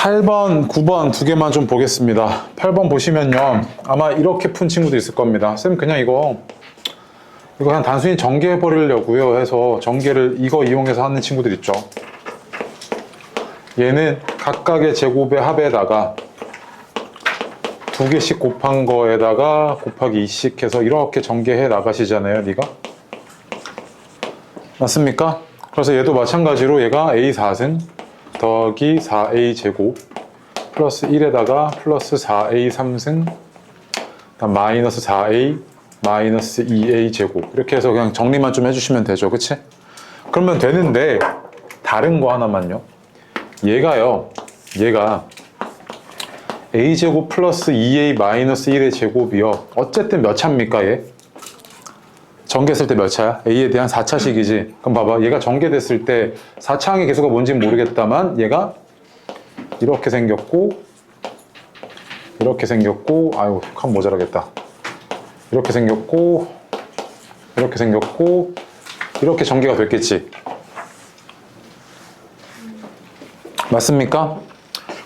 8번, 9번 두 개만 좀 보겠습니다. 8번 보시면요. 아마 이렇게 푼 친구도 있을 겁니다. 쌤 그냥 이거 그냥 단순히 전개해 버리려고요 해서 전개를 이거 이용해서 하는 친구들 있죠. 얘는 각각의 제곱의 합에다가 두 개씩 곱한 거에다가 곱하기 2씩 해서 이렇게 전개해 나가시잖아요, 네가. 맞습니까? 그래서 얘도 마찬가지로 얘가 A4승 더하기 4A 제곱 플러스 1에다가 플러스 4A 3승 마이너스 4A 마이너스 2A 제곱 이렇게 해서 그냥 정리만 좀 해주시면 되죠. 그치? 그러면 되는데 다른 거 하나만요. 얘가 A 제곱 플러스 2A 마이너스 1의 제곱이요. 어쨌든 몇 차입니까 얘? 전개했을 때 몇 차야? A에 대한 4차식이지. 그럼 봐봐. 얘가 전개됐을 때 4차항의 개수가 뭔지는 모르겠다만 얘가 이렇게 생겼고 이렇게 생겼고 아유 칸 모자라겠다. 이렇게 생겼고 이렇게 생겼고 이렇게 전개가 됐겠지. 맞습니까?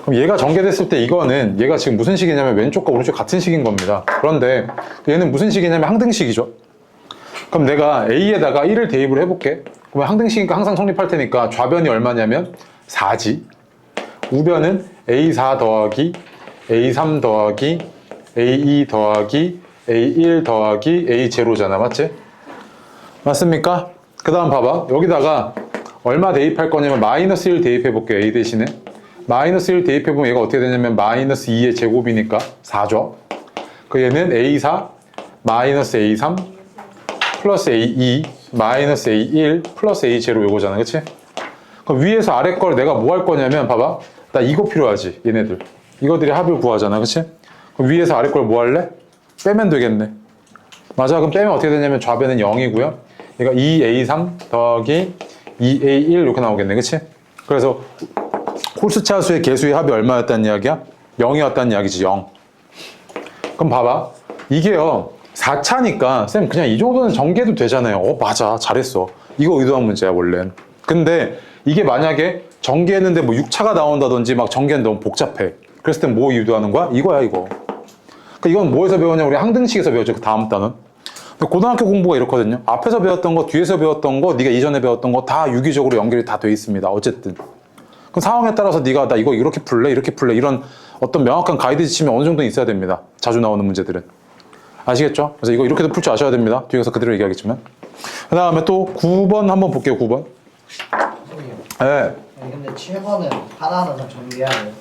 그럼 얘가 전개됐을 때 이거는 얘가 지금 무슨 식이냐면 왼쪽과 오른쪽 같은 식인 겁니다. 그런데 얘는 무슨 식이냐면 항등식이죠. 그럼 내가 A에다가 1을 대입을 해볼게. 그러면 항등식이니까 항상 성립할 테니까 좌변이 얼마냐면 4지. 우변은 A4 더하기 A3 더하기 A2 더하기 A1 더하기 A0잖아. 맞지? 맞습니까? 그 다음 봐봐. 여기다가 얼마 대입할 거냐면 마이너스 1 대입해 볼게요. A 대신에. 마이너스 1 대입해 보면 얘가 어떻게 되냐면 마이너스 2의 제곱이니까 4죠. 그 얘는 A4 마이너스 A3 플러스 A2 마이너스 A1 플러스 A0 요거잖아. 그치? 그럼 위에서 아래 걸 내가 뭐 할 거냐면 봐봐. 나 이거 필요하지. 얘네들. 이거들이 합을 구하잖아. 그치? 그럼 위에서 아래 걸 뭐 할래? 빼면 되겠네. 맞아. 그럼 빼면 어떻게 되냐면 좌변은 0이고요. 얘가 2A3 더하기 2A1 이렇게 나오겠네. 그치? 그래서 홀수차수의 개수의 합이 얼마였다는 이야기야? 0이었다는 이야기지. 0. 그럼 봐봐. 이게요. 4차니까 쌤 그냥 이 정도는 전개도 되잖아요. 맞아. 잘했어. 이거 의도한 문제야 원래. 근데 이게 만약에 전개했는데 뭐 6차가 나온다든지 막 전개는 너무 복잡해. 그랬을 땐 뭐 유도하는 거야? 이거야 이거. 그러니까 이건 뭐에서 배웠냐? 우리 항등식에서 배웠죠. 그 다음 단은. 고등학교 공부가 이렇거든요. 앞에서 배웠던 거, 뒤에서 배웠던 거, 네가 이전에 배웠던 거 다 유기적으로 연결이 다 돼 있습니다. 어쨌든. 그럼 상황에 따라서 네가 나 이거 이렇게 풀래, 이렇게 풀래 이런 어떤 명확한 가이드 지침이 어느 정도는 있어야 됩니다. 자주 나오는 문제들은. 아시겠죠? 그래서 이거 이렇게도 풀 줄 아셔야 됩니다. 뒤에 가서 그대로 얘기하겠지만. 그 다음에 또 9번 한번 볼게요. 9번. 네. 아니, 근데 7번은 하나하나 다 전개해야 돼요.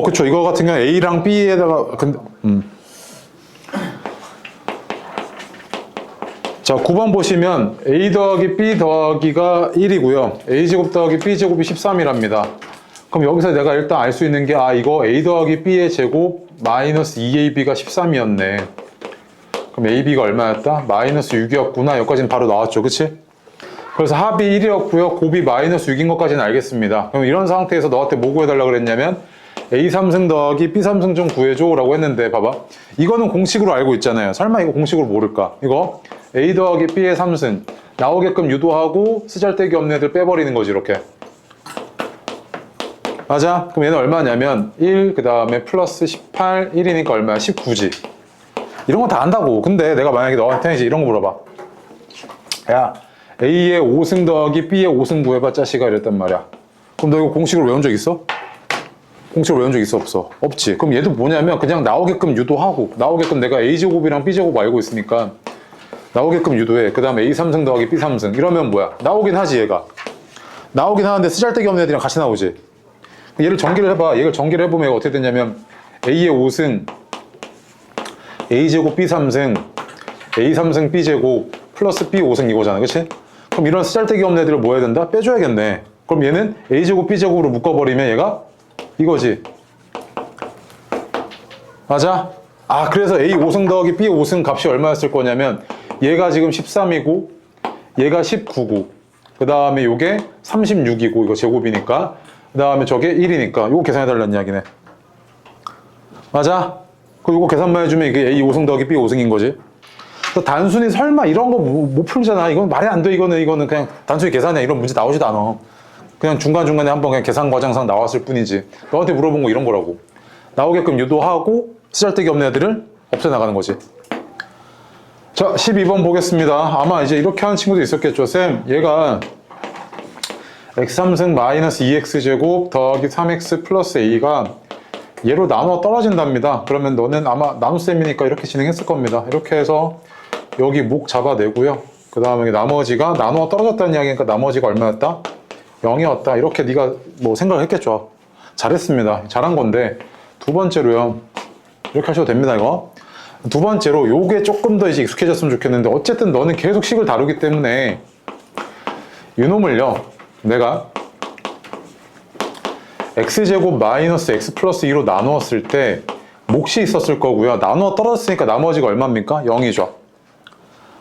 그쵸. 이거 같은 경우는 A랑 B에다가 자, 9번 보시면 A 더하기 B 더하기가 1이고요. A제곱 더하기 B제곱이 13이랍니다. 그럼 여기서 내가 일단 알 수 있는 게 이거 A 더하기 B의 제곱 마이너스 2AB가 13이었네. 그럼 AB가 얼마였다? 마이너스 6이었구나. 여기까지는 바로 나왔죠. 그치? 그래서 합이 1이었고요. 곱이 마이너스 6인 것까지는 알겠습니다. 그럼 이런 상태에서 너한테 뭐 구해달라고 그랬냐면 A3승 더하기 B3승 좀 구해줘 라고 했는데 봐봐. 이거는 공식으로 알고 있잖아요. 설마 이거 공식으로 모를까? 이거 A 더하기 B의 3승 나오게끔 유도하고 쓰잘데기 없는 애들 빼버리는 거지 이렇게. 맞아? 그럼 얘는 얼마냐면 1, 그 다음에 플러스 18, 1이니까 얼마야? 19지. 이런 거 다 안다고. 근데 내가 만약에 너한테 이제 이런 거 물어봐. 야, A의 5승 더하기 B의 5승 구해봐 짜시가 이랬단 말이야. 그럼 너 이거 공식으로 외운 적 있어? 공식으로 외운 적 있어? 없어? 없지. 그럼 얘도 뭐냐면 그냥 나오게끔 유도하고 나오게끔 내가 A제곱이랑 B제곱 알고 있으니까 나오게끔 유도해. 그 다음에 A3승 더하기 B3승 이러면 뭐야? 나오긴 하지 얘가. 나오긴 하는데 쓰잘데기 없는 애들이랑 같이 나오지. 얘를 전개를 해봐. 얘를 전개를 해보면 어떻게 되냐면 A의 5승 A제곱 B3승 A3승 B제곱 플러스 B5승 이거잖아. 그치? 그럼 이런 쓰잘데기 없는 애들을 뭐 해야 된다? 빼줘야겠네. 그럼 얘는 A제곱 B제곱으로 묶어버리면 얘가 이거지. 맞아? 그래서 A5승 더하기 B5승 값이 얼마였을 거냐면 얘가 지금 13이고 얘가 19고 그 다음에 요게 36이고 이거 제곱이니까 그 다음에 저게 1이니까 요거 계산해달라는 이야기네. 맞아? 그럼 요거 계산만 해주면 이게 A 5승 더하기 B 5승인 거지. 그래서 단순히 설마 이런 거 못 풀잖아. 이건 말이 안 돼. 이거는 그냥 단순히 계산해. 이런 문제 나오지도 않아. 그냥 중간중간에 한번 그냥 계산 과정상 나왔을 뿐이지. 너한테 물어본 거 이런 거라고. 나오게끔 유도하고 쓰잘데기 없는 애들을 없애나가는 거지. 자, 12번 보겠습니다. 아마 이제 이렇게 하는 친구도 있었겠죠. 쌤, 얘가 x3승 마이너스 2x제곱 더하기 3x 플러스 a가 얘로 나눠 떨어진답니다. 그러면 너는 아마 나눗셈이니까 이렇게 진행했을 겁니다. 이렇게 해서 여기 목 잡아내고요. 그 다음에 나머지가 나누어 떨어졌다는 이야기니까 나머지가 얼마였다? 0이었다. 이렇게 네가 뭐 생각을 했겠죠. 잘했습니다. 잘한 건데 두 번째로요. 이렇게 하셔도 됩니다. 이거. 두 번째로 요게 조금 더 이제 익숙해졌으면 좋겠는데 어쨌든 너는 계속 식을 다루기 때문에 이놈을요. 내가 x제곱 마이너스 x 플러스 2로 나누었을 때 몫이 있었을 거고요. 나누어 떨어졌으니까 나머지가 얼마입니까? 0이죠.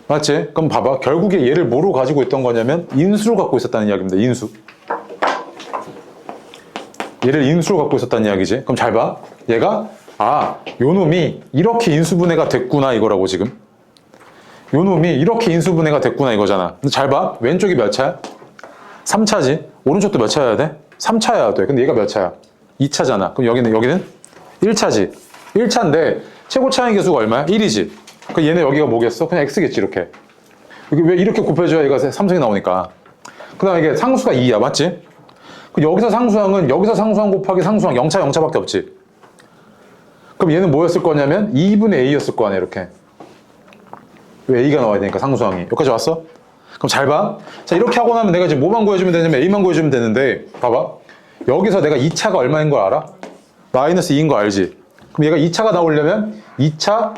맞지? 그럼 봐봐. 결국에 얘를 뭐로 가지고 있던 거냐면 인수로 갖고 있었다는 이야기입니다. 인수. 얘를 인수로 갖고 있었다는 이야기지. 그럼 잘 봐. 얘가 요 놈이 이렇게 인수분해가 됐구나 이거라고 지금. 요 놈이 이렇게 인수분해가 됐구나 이거잖아. 근데 잘 봐. 왼쪽이 몇 차야? 3차지. 오른쪽도 몇 차여야 돼? 3차여야 돼. 근데 얘가 몇 차야? 2차잖아. 그럼 여기는 1차지. 1차인데 최고 차항 계수가 얼마야? 1이지. 그 얘네 여기가 뭐겠어? 그냥 x겠지 이렇게. 여기 왜 이렇게 곱해줘야 얘가 3승이 나오니까. 그 다음에 이게 상수가 2야. 맞지? 그 여기서 상수항은 여기서 상수항 곱하기 상수항 0차 0차밖에 없지. 그럼 얘는 뭐였을 거냐면 2분의 a였을 거 아니야 이렇게. 왜 a가 나와야 되니까 상수항이. 여기까지 왔어? 그럼 잘 봐. 자 이렇게 하고 나면 내가 이제 뭐만 구해주면 되냐면 a만 구해주면 되는데 봐봐. 여기서 내가 2차가 얼마인 걸 알아? 마이너스 2인 거 알지? 그럼 얘가 2차가 나오려면 2차,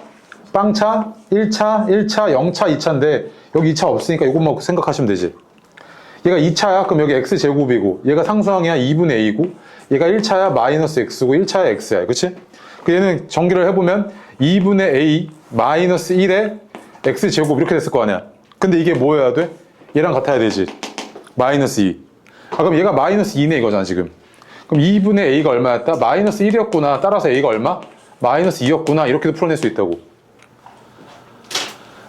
빵차, 1차, 1차, 0차, 2차인데 여기 2차 없으니까 이것만 생각하시면 되지. 얘가 2차야? 그럼 여기 x제곱이고 얘가 상수항이야 2분의 a고 얘가 1차야 마이너스 x고 1차야 x야. 그치? 그 얘는 전개를 해보면 2분의 a 마이너스 1에 x제곱 이렇게 됐을 거 아니야. 근데 이게 뭐여야 돼? 얘랑 같아야 되지. 마이너스 2. 그럼 얘가 마이너스 2네 이거잖아 지금. 그럼 2분의 a가 얼마였다? 마이너스 1이었구나. 따라서 a가 얼마? 마이너스 2였구나. 이렇게도 풀어낼 수 있다고.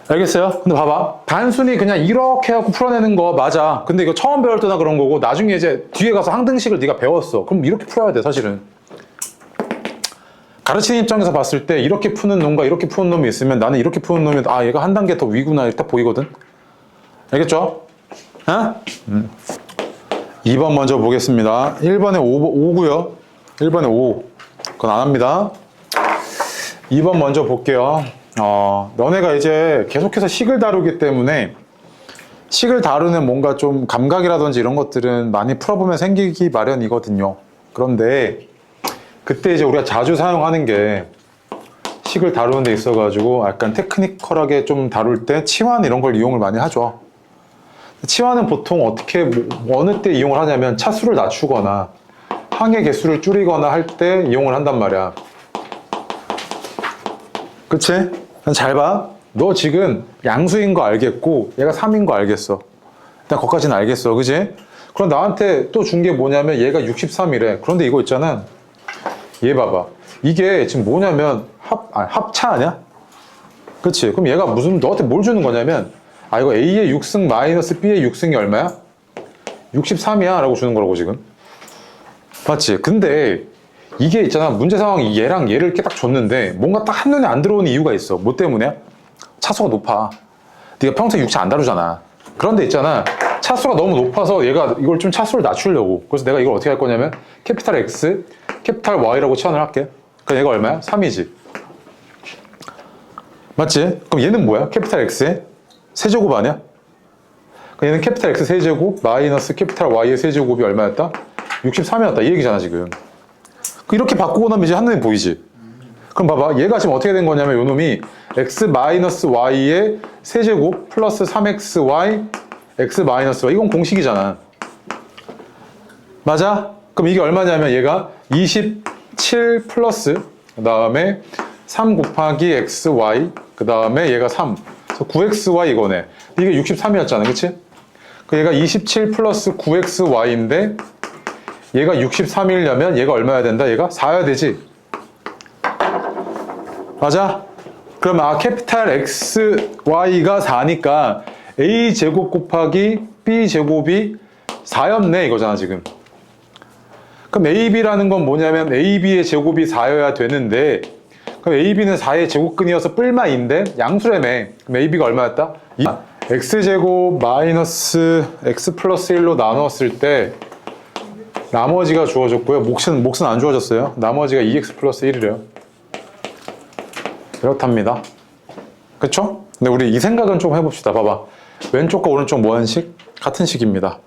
알겠어요? 근데 봐봐. 단순히 그냥 이렇게 하고 풀어내는 거 맞아. 근데 이거 처음 배울 때나 그런 거고 나중에 이제 뒤에 가서 항등식을 네가 배웠어. 그럼 이렇게 풀어야 돼 사실은. 가르치는 입장에서 봤을 때 이렇게 푸는 놈과 이렇게 푸는 놈이 있으면 나는 이렇게 푸는 놈이 얘가 한 단계 더 위구나 이렇게 딱 보이거든. 알겠죠? 어? 2번 먼저 보겠습니다. 1번에 5고요. 1번에 5. 그건 안 합니다. 2번 먼저 볼게요. 너네가 이제 계속해서 식을 다루기 때문에 식을 다루는 뭔가 좀 감각이라든지 이런 것들은 많이 풀어보면 생기기 마련이거든요. 그런데 그때 이제 우리가 자주 사용하는 게 식을 다루는 데 있어가지고 약간 테크니컬하게 좀 다룰 때 치환 이런 걸 이용을 많이 하죠. 치환은 보통 어떻게 어느 때 이용을 하냐면 차수를 낮추거나 항의 개수를 줄이거나 할 때 이용을 한단 말이야. 그치? 잘 봐. 너 지금 양수인 거 알겠고 얘가 3인 거 알겠어. 일단 거기까지는 알겠어. 그치? 그럼 나한테 또 준 게 뭐냐면 얘가 63이래. 그런데 이거 있잖아. 얘 봐봐. 이게 지금 뭐냐면 합차 아니야? 그치? 그럼 얘가 무슨 너한테 뭘 주는 거냐면 이거 A의 6승 마이너스 B의 6승이 얼마야? 63이야 라고 주는 거라고 지금. 맞지? 근데 이게 있잖아. 문제 상황이 얘랑 얘를 이렇게 딱 줬는데 뭔가 딱 한눈에 안 들어오는 이유가 있어. 뭐 때문에? 차수가 높아. 네가 평소에 육차 안 다루잖아. 그런데 있잖아. 차수가 너무 높아서 얘가 이걸 좀 차수를 낮추려고. 그래서 내가 이걸 어떻게 할 거냐면 캐피탈 X, 캐피탈 Y라고 치환을 할게. 그럼 얘가 얼마야? 3이지. 맞지? 그럼 얘는 뭐야? 캐피탈 X의 세제곱 아니야? 그럼 얘는 캐피탈 X 세제곱 마이너스 캐피탈 Y의 세제곱이 얼마였다? 63이었다. 이 얘기잖아 지금. 이렇게 바꾸고 나면 이제 한눈에 보이지? 그럼 봐봐. 얘가 지금 어떻게 된 거냐면 요 놈이 X 마이너스 Y의 세제곱 플러스 3XY X 마이너스 Y. 이건 공식이잖아. 맞아? 그럼 이게 얼마냐면 얘가 27 플러스 그 다음에 3 곱하기 XY 그 다음에 얘가 3 그래서 9XY 이거네. 이게 63이었잖아. 그치? 그 얘가 27 플러스 9XY인데 얘가 63이려면 얘가 얼마야 된다? 얘가 4야 되지. 맞아? 그럼 캐피탈 XY가 4니까 A제곱 곱하기 B제곱이 4였네 이거잖아 지금. 그럼 AB라는 건 뭐냐면 AB의 제곱이 4여야 되는데, 그럼 AB는 4의 제곱근이어서 뿔마인데 양수라며. 그럼 AB가 얼마였다? X제곱 마이너스 X 플러스 1로 나눴을 때 나머지가 주어졌고요. 몫은 안 주어졌어요. 나머지가 2X 플러스 1이래요. 이렇답니다. 그쵸? 근데 우리 이 생각은 좀 해봅시다. 봐봐. 왼쪽과 오른쪽 뭐하는 식? 같은 식입니다.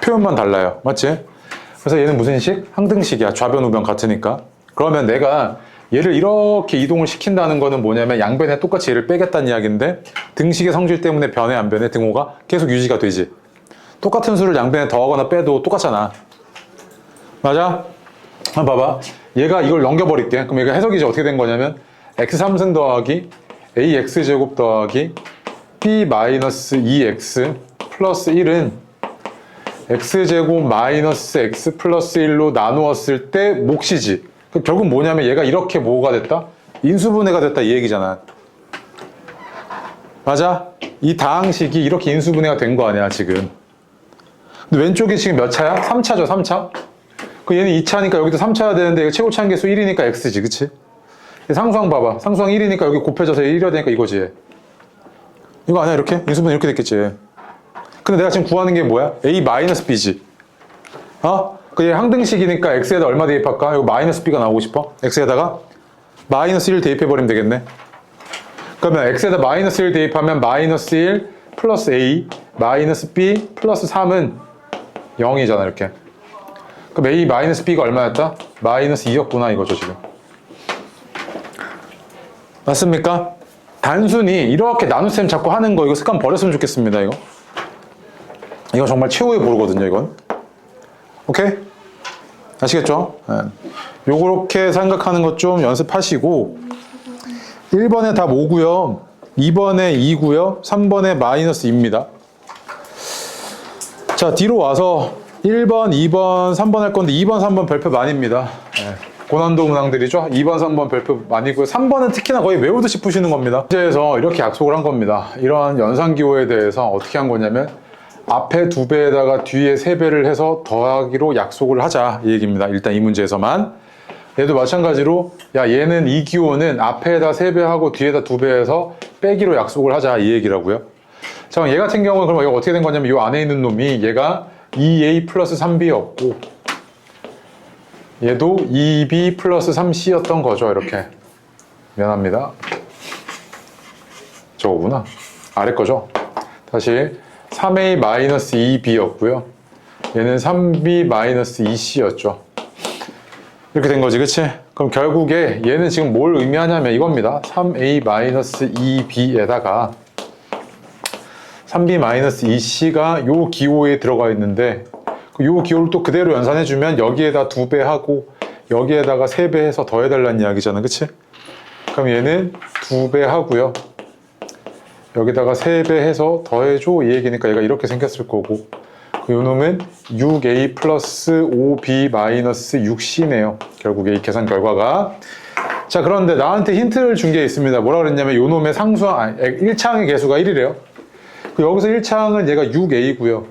표현만 달라요. 맞지? 그래서 얘는 무슨 식? 항등식이야. 좌변, 우변 같으니까. 그러면 내가 얘를 이렇게 이동을 시킨다는 거는 뭐냐면 양변에 똑같이 얘를 빼겠다는 이야기인데, 등식의 성질 때문에 변해 안 변해? 등호가 계속 유지가 되지. 똑같은 수를 양변에 더하거나 빼도 똑같잖아. 맞아? 한번 봐봐. 얘가 이걸 넘겨버릴게. 그럼 얘가 해석이 이제 어떻게 된 거냐면 x3승 더하기 ax제곱 더하기 b-2x 플러스 1은 x제곱 마이너스 x 플러스 1로 나누었을 때 몫이지. 결국 뭐냐면 얘가 이렇게 뭐가 됐다? 인수분해가 됐다 이 얘기잖아. 맞아? 이 다항식이 이렇게 인수분해가 된 거 아니야 지금. 근데 왼쪽이 지금 몇 차야? 3차죠 3차? 그 얘는 2차니까 여기도 3차야 되는데 이거 최고차한 개수 1이니까 x지 그치? 상수항 봐봐. 상수항 1이니까 여기 곱해져서 1이어야 되니까 이거지. 이거 아니야 이렇게? 인수분해 이렇게 됐겠지. 근데 내가 지금 구하는 게 뭐야? a-b지. 그 얘 항등식이니까 x에다 얼마 대입할까? 이거 마이너스 b가 나오고 싶어? x에다가 마이너스 1 대입해버리면 되겠네. 그러면 x에다 마이너스 1 대입하면 마이너스 1 플러스 a 마이너스 b 플러스 3은 0이잖아 이렇게. 그럼 a 마이너스 b가 얼마였다? 마이너스 2였구나 이거죠 지금. 맞습니까? 단순히 이렇게 나눗셈 자꾸 하는 거 이거 습관 버렸으면 좋겠습니다 이거. 이거 정말 최후의 보루거든요 이건. 오케이? 아시겠죠? 네. 요렇게 생각하는 것 좀 연습하시고, 1번에 답 5고요 2번에 2고요 3번에 마이너스 2입니다. 자 뒤로 와서 1번, 2번, 3번 할 건데 2번, 3번 별표 많이입니다. 네. 고난도 문항들이죠. 2번, 3번 별표 많이고요. 3번은 특히나 거의 외우듯이 푸시는 겁니다. 문제에서 이렇게 약속을 한 겁니다. 이러한 연산기호에 대해서 어떻게 한 거냐면 앞에 2배에다가 뒤에 3배를 해서 더하기로 약속을 하자 이 얘기입니다. 일단 이 문제에서만. 얘도 마찬가지로 야 얘는 이 기호는 앞에다 3배하고 뒤에다 2배해서 빼기로 약속을 하자 이 얘기라고요. 자, 얘 같은 경우는 그럼 얘가 어떻게 된 거냐면 이 안에 있는 놈이 얘가 2a 플러스 3b였고 얘도 2b 플러스 3c였던 거죠. 이렇게. 미안합니다. 저거구나. 아래 거죠. 다시 3a 마이너스 2b였고요. 얘는 3b 마이너스 2c였죠. 이렇게 된 거지, 그치? 그럼 결국에 얘는 지금 뭘 의미하냐면 이겁니다. 3a 마이너스 2b에다가 3b 마이너스 2c가 요 기호에 들어가 있는데 요 기호를 또 그대로 연산해주면 여기에다 2배 하고 여기에다가 3배 해서 더해달라는 이야기잖아, 그치? 그럼 얘는 2배 하고요. 여기다가 3배 해서 더해줘 이 얘기니까 얘가 이렇게 생겼을 거고, 요 놈은 6a 플러스 5b 마이너스 6c네요. 결국에 이 계산 결과가. 자, 그런데 나한테 힌트를 준 게 있습니다. 뭐라 그랬냐면 요 놈의 상수항, 1차항의 개수가 1이래요. 여기서 1차항은 얘가 6a고요.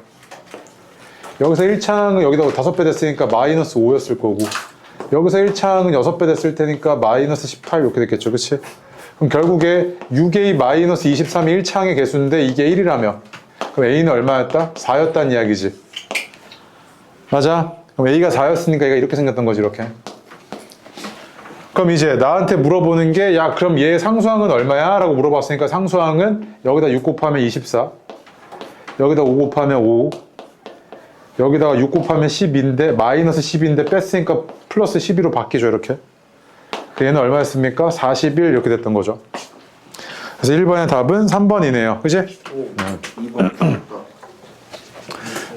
여기서 1차항은 여기다 5배 됐으니까 마이너스 5였을 거고, 여기서 1차항은 6배 됐을 테니까 마이너스 18 이렇게 됐겠죠, 그치? 그럼 결국에 6a 마이너스 23이 1차항의 개수인데 이게 1이라며 그럼 a는 얼마였다? 4였다는 이야기지. 맞아? 그럼 a가 4였으니까 얘가 이렇게 생겼던 거지, 이렇게. 그럼 이제 나한테 물어보는 게, 야, 그럼 얘 상수항은 얼마야? 라고 물어봤으니까 상수항은 여기다 6 곱하면 24, 여기다 5 곱하면 5, 여기다가 6 곱하면 10인데, 마이너스 10인데 뺐으니까 플러스 12로 바뀌죠, 이렇게. 얘는 얼마였습니까? 41 이렇게 됐던 거죠. 그래서 1번의 답은 3번이네요. 그치? 2번.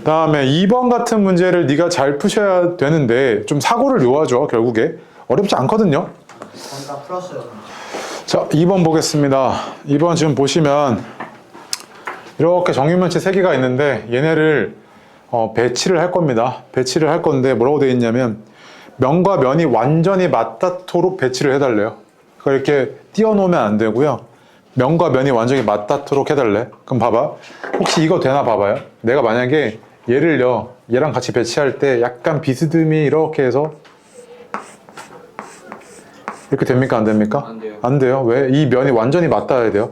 다음에 2번 같은 문제를 네가 잘 푸셔야 되는데 좀 사고를 요하죠, 결국에. 어렵지 않거든요. 다 풀었어요. 자, 2번 보겠습니다. 2번 지금 보시면 이렇게 정육면체 3개가 있는데 얘네를 배치를 할 겁니다. 배치를 할 건데 뭐라고 되어 있냐면 면과 면이 완전히 맞닿도록 배치를 해달래요. 그러니까 이렇게 띄워놓으면 안 되고요. 면과 면이 완전히 맞닿도록 해달래. 그럼 봐봐. 혹시 이거 되나 봐봐요. 내가 만약에 얘를요, 얘랑 같이 배치할 때 약간 비스듬히 이렇게 해서 이렇게 됩니까? 안 됩니까? 안 돼요. 안 돼요. 왜? 이 면이 완전히 맞닿아야 돼요.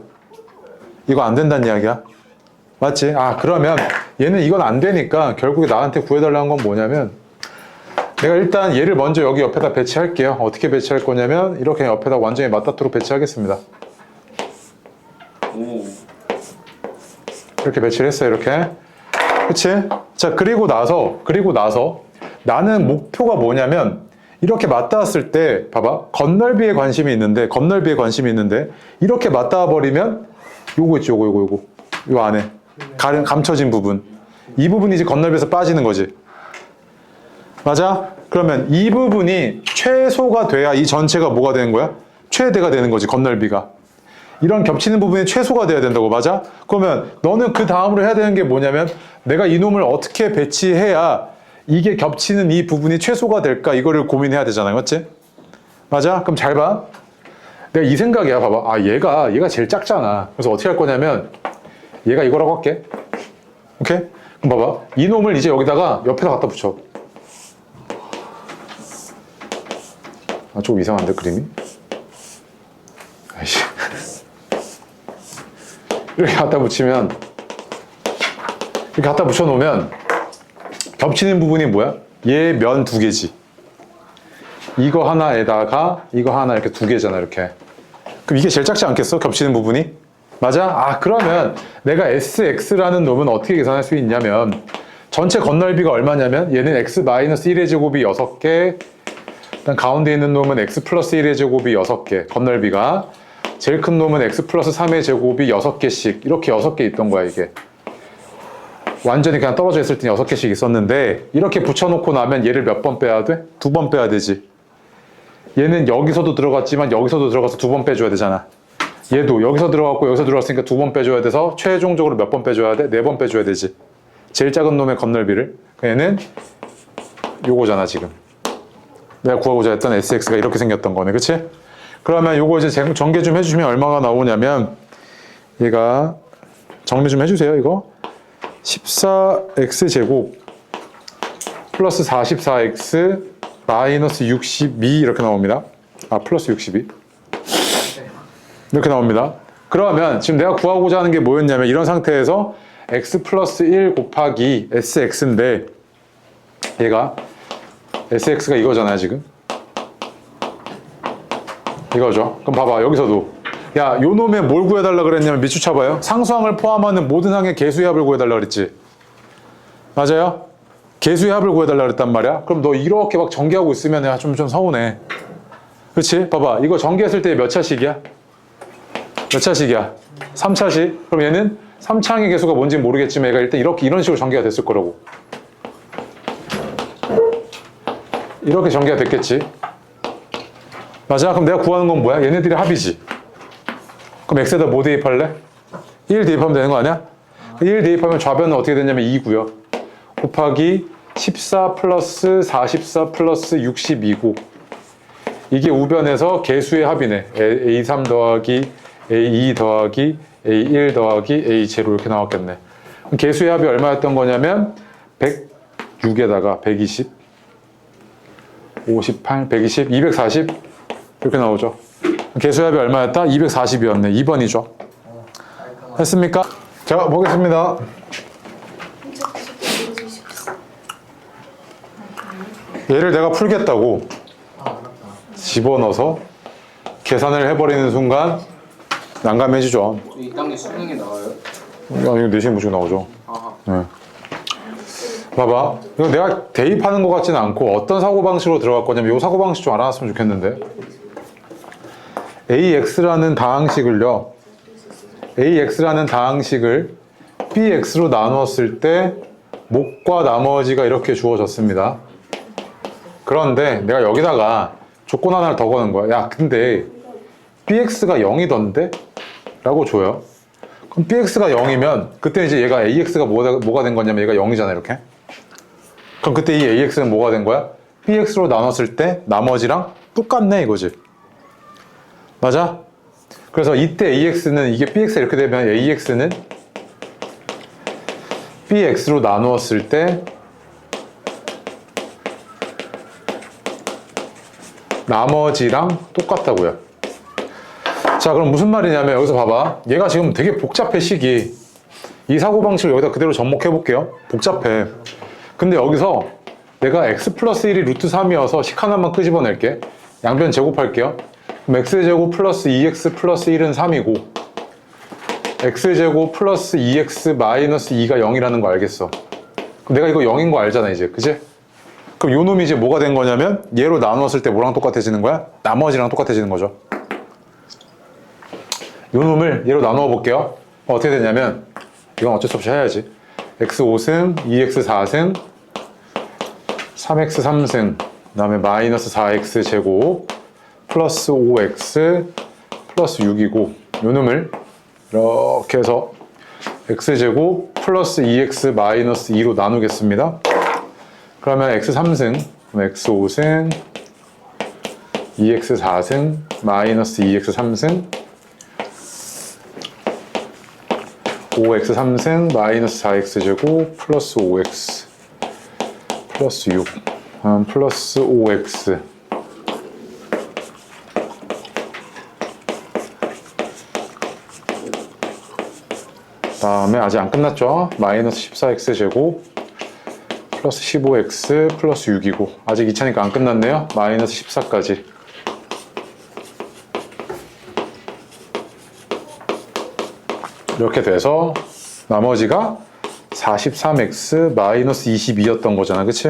이거 안 된다는 이야기야. 맞지? 아, 그러면 얘는 이건 안 되니까 결국에 나한테 구해달라는 건 뭐냐면 내가 일단 얘를 먼저 여기 옆에다 배치할게요. 어떻게 배치할 거냐면 이렇게 옆에다 완전히 맞닿도록 배치하겠습니다. 오. 이렇게 배치를 했어요. 이렇게. 그치? 자, 그리고 나서 나는 목표가 뭐냐면 이렇게 맞닿았을 때 봐봐. 건널비에 관심이 있는데 이렇게 맞닿아 버리면 요거 있지, 요거 요 안에 감춰진 부분, 이 부분이 이제 건널비에서 빠지는 거지. 맞아? 그러면 이 부분이 최소가 돼야 이 전체가 뭐가 되는 거야? 최대가 되는 거지, 건널비가. 이런 겹치는 부분이 최소가 돼야 된다고. 맞아? 그러면 너는 그 다음으로 해야 되는 게 뭐냐면 내가 이놈을 어떻게 배치해야 이게 겹치는 이 부분이 최소가 될까, 이거를 고민해야 되잖아요. 맞지? 맞아? 그럼 잘 봐. 내가 이 생각이야. 봐봐. 아, 얘가 제일 작잖아. 그래서 어떻게 할 거냐면 얘가 이거라고 할게. 오케이? 그럼 봐봐. 이놈을 이제 여기다가 옆에다 갖다 붙여. 아, 조금 이상한데, 그림이? 아이씨. 이렇게 갖다 붙이면, 이렇게 갖다 붙여놓으면, 겹치는 부분이 뭐야? 얘 면 두 개지. 이거 하나에다가, 이거 하나 이렇게 두 개잖아, 이렇게. 그럼 이게 제일 작지 않겠어? 겹치는 부분이? 맞아? 아, 그러면 내가 SX라는 놈은 어떻게 계산할 수 있냐면, 전체 건널비가 얼마냐면, 얘는 X-1의 제곱이 6개, 일단 가운데 있는 놈은 x 플러스 1의 제곱이 6개, 건널비가. 제일 큰 놈은 x 플러스 3의 제곱이 6개씩, 이렇게 6개 있던 거야, 이게. 완전히 그냥 떨어져 있을 땐 6개씩 있었는데, 이렇게 붙여놓고 나면 얘를 몇 번 빼야 돼? 2번 빼야 되지. 얘는 여기서도 들어갔지만 여기서도 들어가서 2번 빼줘야 되잖아. 얘도 여기서 들어갔고 여기서 들어갔으니까 2번 빼줘야 돼서 최종적으로 몇 번 빼줘야 돼? 4번 빼줘야 되지. 제일 작은 놈의 건널비를. 얘는 요거잖아, 지금. 내가 구하고자 했던 SX가 이렇게 생겼던 거네. 그치? 그러면 요거 이제 전개 좀 해주시면 얼마가 나오냐면, 얘가 정리 좀 해주세요, 이거. 14x 제곱 플러스 44x 마이너스 62 이렇게 나옵니다. 아, 플러스 62 이렇게 나옵니다. 그러면 지금 내가 구하고자 하는 게 뭐였냐면 이런 상태에서 x 플러스 1 곱하기 sx인데 얘가 sx가 이거잖아요, 지금. 이거죠. 그럼 봐봐, 여기서도 야, 요 놈의 뭘 구해달라 그랬냐면 밑줄 쳐봐요. 상수항을 포함하는 모든 항의 개수의 합을 구해달라 그랬지. 맞아요? 개수의 합을 구해달라 그랬단 말이야. 그럼 너 이렇게 막 전개하고 있으면 좀 서운해. 그렇지? 봐봐, 이거 전개했을 때 몇 차식이야? 몇 차식이야? 3차식. 그럼 얘는 3차항의 개수가 뭔지 모르겠지만 얘가 일단 이런 식으로 전개가 됐을 거라고. 이렇게 전개가 됐겠지. 맞아? 그럼 내가 구하는 건 뭐야? 얘네들이 합이지. 그럼 x에다 뭐 대입할래? 1 대입하면 되는 거 아니야? 1 대입하면 좌변은 어떻게 되냐면 2고요. 곱하기 14 플러스 44 플러스 62고, 이게 우변에서 개수의 합이네. A3 더하기 A2 더하기 A1 더하기 A0 이렇게 나왔겠네. 그럼 개수의 합이 얼마였던 거냐면 106에다가 120, 58, 120, 240 이렇게 나오죠. 개수의 합이 얼마였다? 240이었네. 2번이죠. 했습니까? 자, 보겠습니다. 얘를 내가 풀겠다고 집어넣어서 계산을 해버리는 순간 난감해지죠. 이 단계 수능에 나와요? 이거 내신 무조건 나오죠. 아하. 네. 봐봐. 이거 내가 대입하는 것 같지는 않고 어떤 사고방식으로 들어갈 거냐면 이 사고방식 좀 알아놨으면 좋겠는데, AX라는 다항식을요, AX라는 다항식을 BX로 나누었을 때 목과 나머지가 이렇게 주어졌습니다. 그런데 내가 여기다가 조건 하나를 더 거는 거야. 야, 근데 BX가 0이던데? 라고 줘요. 그럼 BX가 0이면 그때 이제 얘가 AX가 뭐가 된 거냐면 얘가 0이잖아, 이렇게. 그럼 그때 이 AX는 뭐가 된 거야? BX로 나눴을 때 나머지랑 똑같네, 이거지. 맞아? 그래서 이때 AX는, 이게 BX가 이렇게 되면 AX는 bx로 나누었을 때 나머지랑 똑같다고요. 자, 그럼 무슨 말이냐면 여기서 봐봐. 얘가 지금 되게 복잡해, 식이. 이 사고방식을 여기다 그대로 접목해 볼게요. 복잡해. 근데 여기서 내가 x 플러스 1이 루트 3이어서 식 하나만 끄집어낼게. 양변 제곱할게요. 그럼 x제곱 플러스 2x 플러스 1은 3이고 x제곱 플러스 2x 마이너스 2가 0이라는 거 알겠어. 그럼 내가 이거 0인 거 알잖아, 이제. 그치? 그럼 요 놈이 이제 뭐가 된 거냐면 얘로 나누었을 때 뭐랑 똑같아지는 거야? 나머지랑 똑같아지는 거죠. 요 놈을 얘로 나누어 볼게요. 어떻게 되냐면 이건 어쩔 수 없이 해야지. x 5승, 2x 4승, 3x 3승, 그 다음에 마이너스 4x 제곱 플러스 5x 플러스 6이고 요 놈을 이렇게 해서 x제곱 플러스 2x 마이너스 2로 나누겠습니다. 그러면 x 3승, x 5승, 2x 4승, 마이너스 2x 3승, 5x 3승, 마이너스 4x 제곱, 플러스 5x, 플러스 6, 플러스 5x. 다음에 아직 안 끝났죠? 마이너스 14x 제곱, 플러스 15x, 플러스 6이고 아직 2차니까 안 끝났네요. 마이너스 14까지. 이렇게 돼서 나머지가 43x 마이너스 22였던 거잖아, 그치?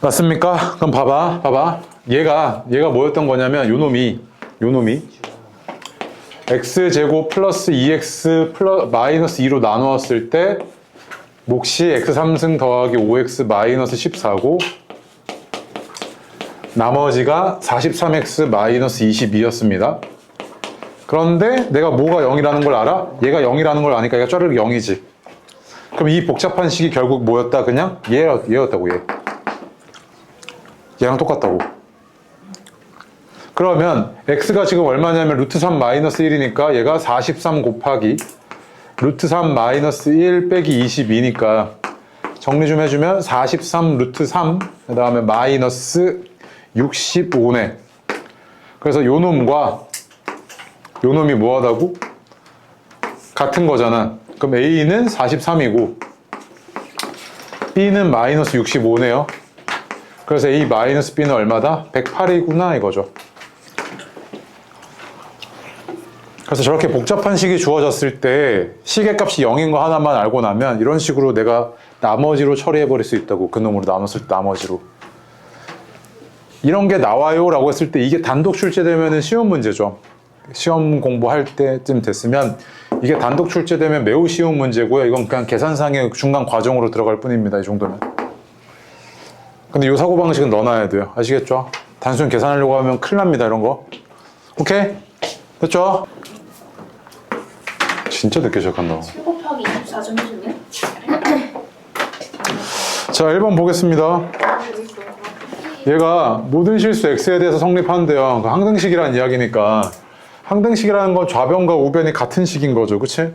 맞습니까? 그럼 봐봐. 얘가 뭐였던 거냐면 요 놈이 x제곱 플러스 2x 마이너스 2로 나누었을 때 몫이 x 3승 더하기 5x 마이너스 14고 나머지가 43x 마이너스 22였습니다. 그런데 내가 뭐가 0이라는 걸 알아? 얘가 0이라는 걸 아니까 얘가 쫘르륵 0이지. 그럼 이 복잡한 식이 결국 뭐였다? 그냥 얘였다고, 얘. 얘랑 똑같다고. 그러면 x가 지금 얼마냐면 루트 3 마이너스 1이니까 얘가 43 곱하기 루트 3 마이너스 1 빼기 22니까 정리 좀 해주면 43 루트 3 그 다음에 마이너스 65네. 그래서 요 놈과 요 놈이 뭐하다고? 같은 거잖아. 그럼 A는 43이고 B는 마이너스 65네요. 그래서 A 마이너스 B는 얼마다? 108이구나 이거죠. 그래서 저렇게 복잡한 식이 주어졌을 때 식의 값이 0인 거 하나만 알고 나면 이런 식으로 내가 나머지로 처리해 버릴 수 있다고. 그 놈으로 나눴을 때 나머지로. 이런 게 나와요 라고 했을 때 이게 단독 출제되면 쉬운 문제죠. 시험 공부할 때쯤 됐으면 이게 단독 출제되면 매우 쉬운 문제고요. 이건 그냥 계산상의 중간 과정으로 들어갈 뿐입니다. 이 정도면. 근데 이 사고방식은 넣어놔야 돼요. 아시겠죠? 단순 계산하려고 하면 큰일 납니다. 이런 거. 오케이? 됐죠? 진짜 늦게 시작한다. 7 곱하기 24점 해주네? 자, 1번 보겠습니다. 얘가 모든 실수 x에 대해서 성립한대요. 그 항등식이라는 이야기니까 항등식이라는 건 좌변과 우변이 같은 식인 거죠. 그치?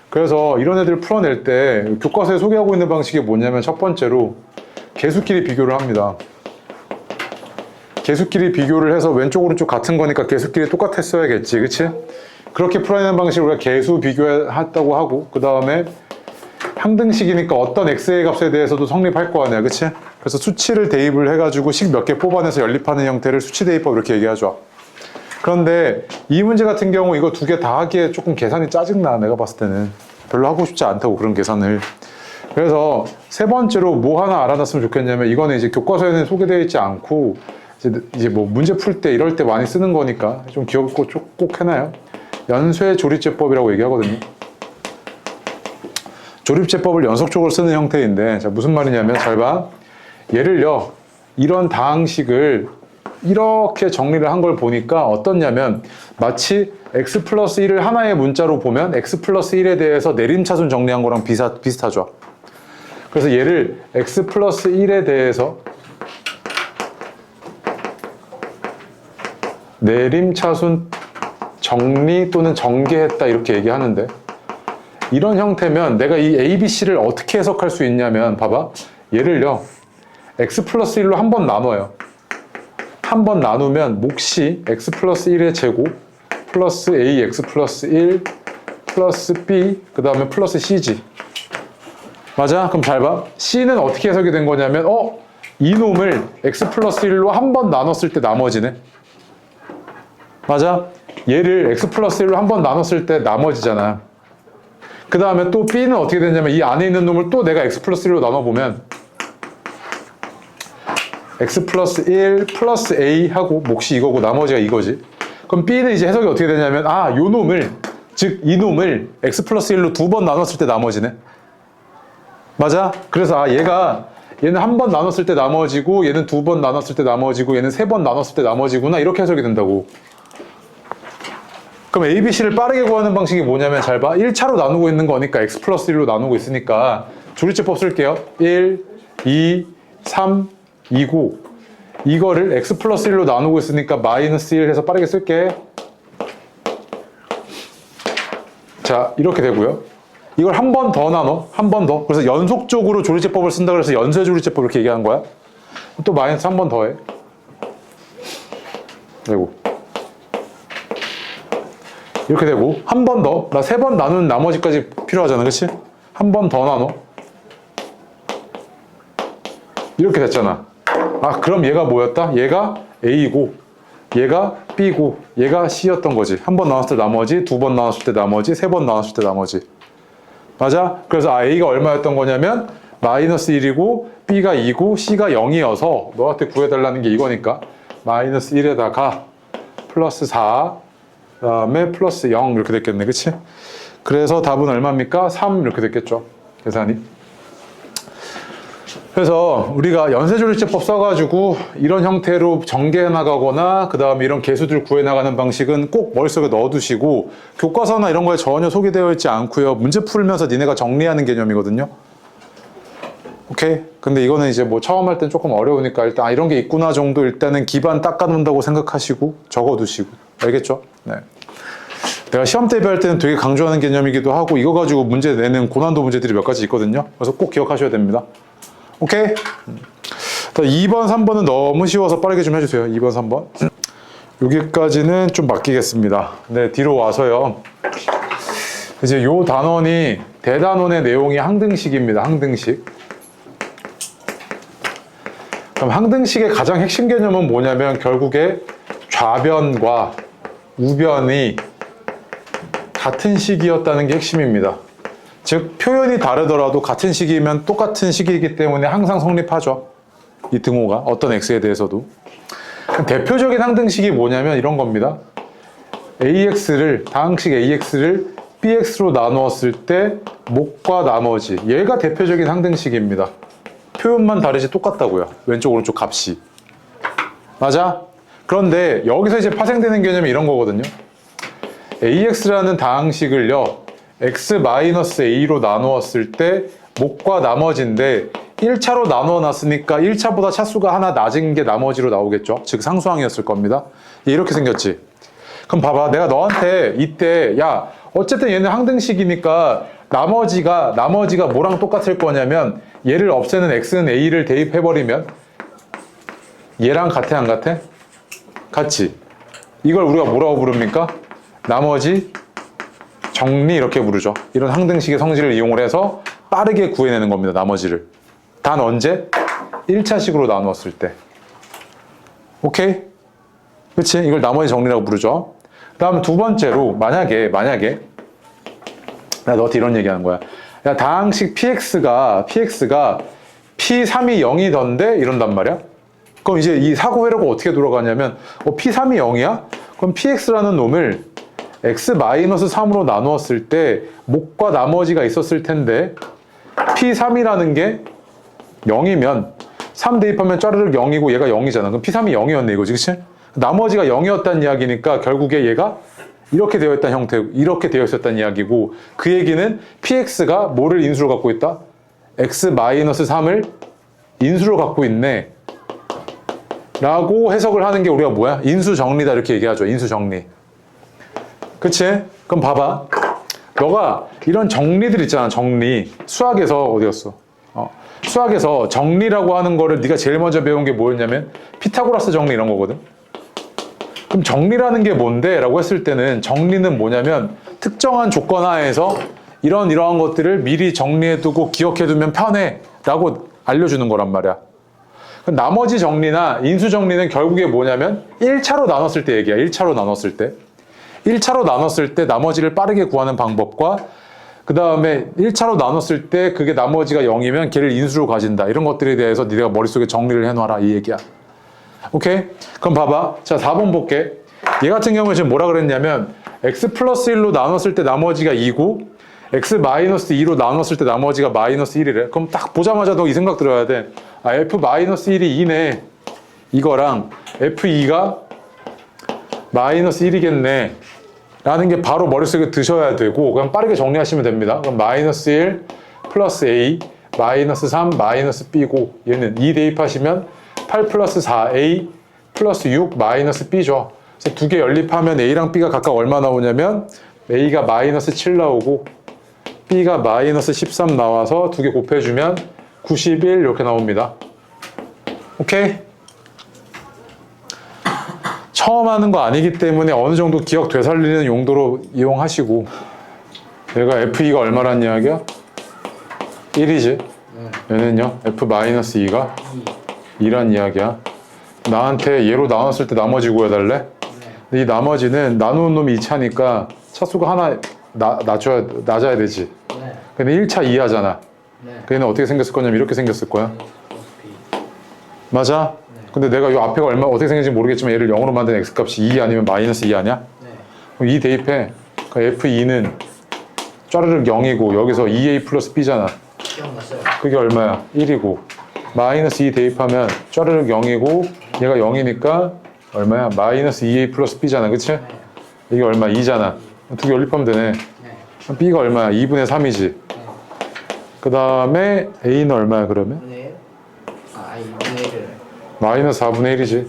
그래서 이런 애들 풀어낼 때 교과서에 소개하고 있는 방식이 뭐냐면 첫 번째로 개수끼리 비교를 합니다. 개수끼리 비교를 해서 왼쪽 오른쪽 같은 거니까 개수끼리 똑같았어야겠지. 그치? 그렇게 풀어내는 방식을 우리가 개수 비교했다고 하고 그 다음에 항등식이니까 어떤 x의 값에 대해서도 성립할 거 아니야. 그치? 그래서 수치를 대입을 해가지고 식 몇 개 뽑아내서 연립하는 형태를 수치 대입법 이렇게 얘기하죠. 그런데 이 문제 같은 경우 이거 두 개 다 하기에 조금 계산이 짜증나. 내가 봤을 때는 별로 하고 싶지 않다고 그런 계산을. 그래서 세 번째로 뭐 하나 알아놨으면 좋겠냐면 이거는 이제 교과서에는 소개되어 있지 않고 이제 뭐 문제 풀 때 이럴 때 많이 쓰는 거니까 좀 기억고 꼭 해놔요. 연쇄 조립제법이라고 얘기하거든요. 조립제법을 연속적으로 쓰는 형태인데 자, 무슨 말이냐면 잘 봐. 예를요 이런 다항식을 이렇게 정리를 한 걸 보니까 어떻냐면 마치 x 플러스 1을 하나의 문자로 보면 x 플러스 1에 대해서 내림차순 정리한 거랑 비슷하죠. 그래서 얘를 x 플러스 1에 대해서 내림차순 정리 또는 전개했다 이렇게 얘기하는데 이런 형태면 내가 이 A, B, C를 어떻게 해석할 수 있냐면 봐봐. 얘를요. x 플러스 1로 한 번 나눠요. 한 번 나누면 몫이 x 플러스 1의 제곱 플러스 ax 플러스 1 플러스 b 그 다음에 플러스 c지. 맞아? 그럼 잘 봐. c는 어떻게 해석이 된 거냐면 이놈을 x 플러스 1로 한 번 나눴을 때 나머지네. 맞아? 얘를 x 플러스 1로 한 번 나눴을 때 나머지잖아. 그 다음에 또 b는 어떻게 되냐면 이 안에 있는 놈을 또 내가 x 플러스 1로 나눠보면 x 플러스 1 플러스 a 하고 몫이 이거고 나머지가 이거지. 그럼 b는 이제 해석이 어떻게 되냐면 요 놈을 즉 이놈을 x 플러스 1로 두 번 나눴을 때 나머지네. 맞아? 그래서 얘는 한 번 나눴을 때 나머지고 얘는 두 번 나눴을 때 나머지고 얘는 세 번 나눴을 때 나머지구나 이렇게 해석이 된다고. 그럼 A, B, C를 빠르게 구하는 방식이 뭐냐면 잘 봐. 1차로 나누고 있는 거니까 x 플러스 1로 나누고 있으니까 조리제법 쓸게요. 1, 2, 3, 2고 이거를 x 플러스 1로 나누고 있으니까 마이너스 1 해서 빠르게 쓸게. 자 이렇게 되고요. 이걸 한 번 더 나눠. 한 번 더. 그래서 연속적으로 조리제법을 쓴다 그래서 연쇄 조리제법 이렇게 얘기하는 거야. 또 마이너스 한 번 더 해. 그리고 이렇게 되고 한 번 더. 나 세 번 나눈 나머지까지 필요하잖아. 그치? 한 번 더 나눠. 이렇게 됐잖아. 그럼 얘가 뭐였다? 얘가 A고 얘가 B고 얘가 C였던 거지. 한 번 나눴을 때 나머지, 두 번 나눴을 때 나머지, 세 번 나눴을 때 나머지. 맞아? 그래서 A가 얼마였던 거냐면 마이너스 1이고 B가 2고 C가 0이어서 너한테 구해달라는 게 이거니까 마이너스 1에다가 플러스 4 그 다음에 플러스 0 이렇게 됐겠네. 그치? 그래서 답은 얼마입니까? 3 이렇게 됐겠죠. 계산이. 그래서 우리가 연쇄조리제법 써가지고 이런 형태로 전개해 나가거나 그 다음에 이런 개수들 구해 나가는 방식은 꼭 머릿속에 넣어두시고 교과서나 이런 거에 전혀 소개되어 있지 않고요. 문제 풀면서 니네가 정리하는 개념이거든요. 오케이? 근데 이거는 이제 뭐 처음 할 땐 조금 어려우니까 일단 이런 게 있구나 정도 일단은 기반 닦아놓는다고 생각하시고 적어두시고 알겠죠? 네. 내가 시험 대비할 때는 되게 강조하는 개념이기도 하고 이거 가지고 문제 내는 고난도 문제들이 몇 가지 있거든요. 그래서 꼭 기억하셔야 됩니다. 오케이? 2번, 3번은 너무 쉬워서 빠르게 좀 해주세요. 2번, 3번. 여기까지는 좀 맡기겠습니다. 네, 뒤로 와서요. 이제 요 단원이 대단원의 내용이 항등식입니다. 항등식. 그럼 항등식의 가장 핵심 개념은 뭐냐면 결국에 좌변과 우변이 같은 식이었다는 게 핵심입니다. 즉 표현이 다르더라도 같은 식이면 똑같은 식이기 때문에 항상 성립하죠. 이 등호가 어떤 x에 대해서도. 대표적인 항등식이 뭐냐면 이런 겁니다. 다항식 ax를 bx로 나누었을 때 몫과 나머지 얘가 대표적인 항등식입니다. 표현만 다르지 똑같다고요. 왼쪽 오른쪽 값이. 맞아? 그런데 여기서 이제 파생되는 개념이 이런 거거든요. ax라는 다항식을요 x-a로 나누었을 때 몫과 나머지인데 1차로 나누어 놨으니까 1차보다 차수가 하나 낮은 게 나머지로 나오겠죠. 즉 상수항이었을 겁니다. 이렇게 생겼지. 그럼 봐봐. 내가 너한테 이때 어쨌든 얘는 항등식이니까 나머지가 뭐랑 똑같을 거냐면 얘를 없애는 x는 a를 대입해버리면 얘랑 같아 안 같아? 같지. 이걸 우리가 뭐라고 부릅니까? 나머지 정리 이렇게 부르죠. 이런 항등식의 성질을 이용을 해서 빠르게 구해내는 겁니다. 나머지를. 단 언제? 1차식으로 나누었을 때. 오케이? 그치? 이걸 나머지 정리라고 부르죠. 그 다음 두 번째로 만약에 나 너한테 이런 얘기하는 거야. 다항식 px가 p3이 0이던데 이런단 말이야. 그럼 이제 이 사고 회로가 어떻게 돌아가냐면 p3이 0이야? 그럼 px라는 놈을 x-3으로 나누었을 때 몫과 나머지가 있었을 텐데 p3이라는 게 0이면 3 대입하면 짜르륵 0이고 얘가 0이잖아. 그럼 p3이 0이었네 이거지. 그치? 나머지가 0이었다는 이야기니까 결국에 얘가 이렇게 되어 있다는 형태, 이렇게 되어 있었다는 이야기고 그 얘기는 px가 뭐를 인수로 갖고 있다? x-3을 인수로 갖고 있네 라고 해석을 하는 게 우리가 뭐야? 인수정리다 이렇게 얘기하죠. 인수정리. 그치? 그럼 봐봐. 너가 이런 정리들 있잖아. 정리. 수학에서 어디였어? 수학에서 정리라고 하는 거를 네가 제일 먼저 배운 게 뭐였냐면 피타고라스 정리 이런 거거든. 그럼 정리라는 게 뭔데? 라고 했을 때는 정리는 뭐냐면 특정한 조건 하에서 이러한 것들을 미리 정리해두고 기억해두면 편해 라고 알려주는 거란 말이야. 나머지 정리나 인수 정리는 결국에 뭐냐면 1차로 나눴을 때 얘기야. 1차로 나눴을 때. 1차로 나눴을 때 나머지를 빠르게 구하는 방법과 그 다음에 1차로 나눴을 때 그게 나머지가 0이면 걔를 인수로 가진다. 이런 것들에 대해서 네가 머릿속에 정리를 해놔라. 이 얘기야. 오케이? 그럼 봐봐. 자, 4번 볼게. 얘 같은 경우에 지금 뭐라 그랬냐면 x 플러스 1로 나눴을 때 나머지가 2고 x 마이너스 2로 나눴을 때 나머지가 마이너스 1이래. 그럼 딱 보자마자 너 이 생각 들어야 돼. 아, f 마이너스 1이 2네. 이거랑 f2가 마이너스 1이겠네. 라는 게 바로 머릿속에 드셔야 되고 그냥 빠르게 정리하시면 됩니다. 그럼 마이너스 1 플러스 a 마이너스 3 마이너스 b고 얘는 2 대입하시면 8 플러스 4a 플러스 6 마이너스 b죠. 그래서 두 개 연립하면 a랑 b가 각각 얼마 나오냐면 a가 마이너스 7 나오고 b가 마이너스 13 나와서 두 개 곱해주면 91 이렇게 나옵니다. 오케이? 처음 하는 거 아니기 때문에 어느 정도 기억 되살리는 용도로 이용하시고 얘가 f2가 얼마란 이야기야? 1이지. 얘는요 f-2가 2란 이야기야. 나한테 얘로 나눴을 때 나머지 구해달래? 근데 이 나머지는 나누는 놈이 2차니까 차수가 하나 낮아야 되지. 근데 1차 2하잖아. 걔는 어떻게 생겼을 거냐면 이렇게 생겼을 거야. 맞아? 근데 내가 이 앞에가 어떻게 생겼는지 모르겠지만 얘를 0으로 만든 x값이 2 아니면 마이너스 2 아니야? 그럼 2 대입해. 그러니까 f2는 짜르륵 0이고 여기서 2a 플러스 b잖아. 기억났어요. 그게 얼마야? 1이고 마이너스 2 대입하면 짜르륵 0이고 얘가 0이니까 얼마야? 마이너스 2a 플러스 b잖아. 그치? 이게 얼마? 2잖아. 두 개 연립하면 되네. 그럼 b가 얼마야? 2분의 3이지. 그 다음에 a는 얼마야 그러면? 2분의 1을 마이너스 4분의 1이지.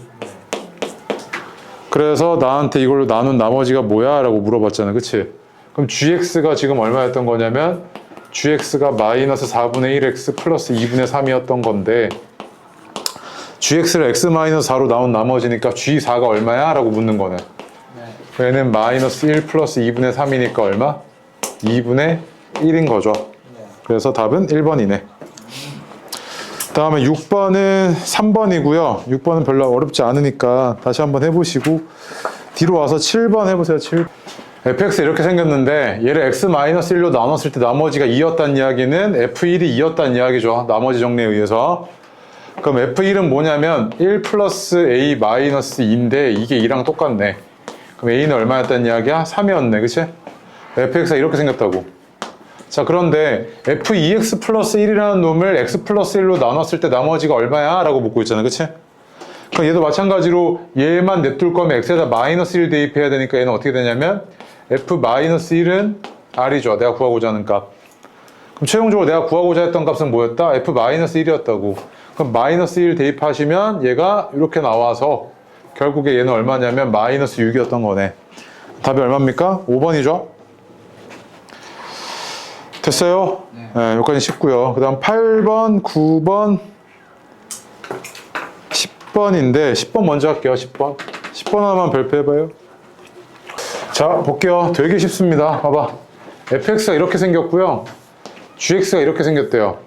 그래서 나한테 이걸로 나눈 나머지가 뭐야? 라고 물어봤잖아. 그치? 그럼 gx가 지금 얼마였던 거냐면 gx가 마이너스 4분의 1x 플러스 2분의 3이었던 건데 gx를 x 마이너스 4로 나온 나머지니까 g4가 얼마야? 라고 묻는 거네. 얘는 마이너스 1 플러스 2분의 3이니까 얼마? 2분의 1인 거죠. 그래서 답은 1번이네. 다음에 6번은 3번이고요. 6번은 별로 어렵지 않으니까 다시 한번 해보시고 뒤로 와서 7번 해보세요. 7. fx 이렇게 생겼는데 얘를 x-1로 나눴을 때 나머지가 2였다는 이야기는 f1이 2였다는 이야기죠. 나머지 정리에 의해서. 그럼 f1은 뭐냐면 1 플러스 a 마이너스 2인데 이게 2랑 똑같네. 그럼 a는 얼마였다는 이야기야? 3이었네. 그치? fx가 이렇게 생겼다고. 자, 그런데 f2x 플러스 1이라는 놈을 x 플러스 1로 나눴을 때 나머지가 얼마야? 라고 묻고 있잖아. 그치? 그럼 얘도 마찬가지로 얘만 냅둘 거면 x에다 마이너스 1 대입해야 되니까 얘는 어떻게 되냐면 f 마이너스 1은 r이죠. 내가 구하고자 하는 값. 그럼 최종적으로 내가 구하고자 했던 값은 뭐였다? f 마이너스 1이었다고. 그럼 마이너스 1 대입하시면 얘가 이렇게 나와서 결국에 얘는 얼마냐면 마이너스 6이었던 거네. 답이 얼마입니까? 5번이죠? 됐어요? 네, 여기까지 쉽고요. 그 다음 8번, 9번, 10번인데 10번 먼저 할게요. 10번. 10번 하나만 발표해봐요. 자, 볼게요. 되게 쉽습니다. 봐봐. fx가 이렇게 생겼고요. gx가 이렇게 생겼대요.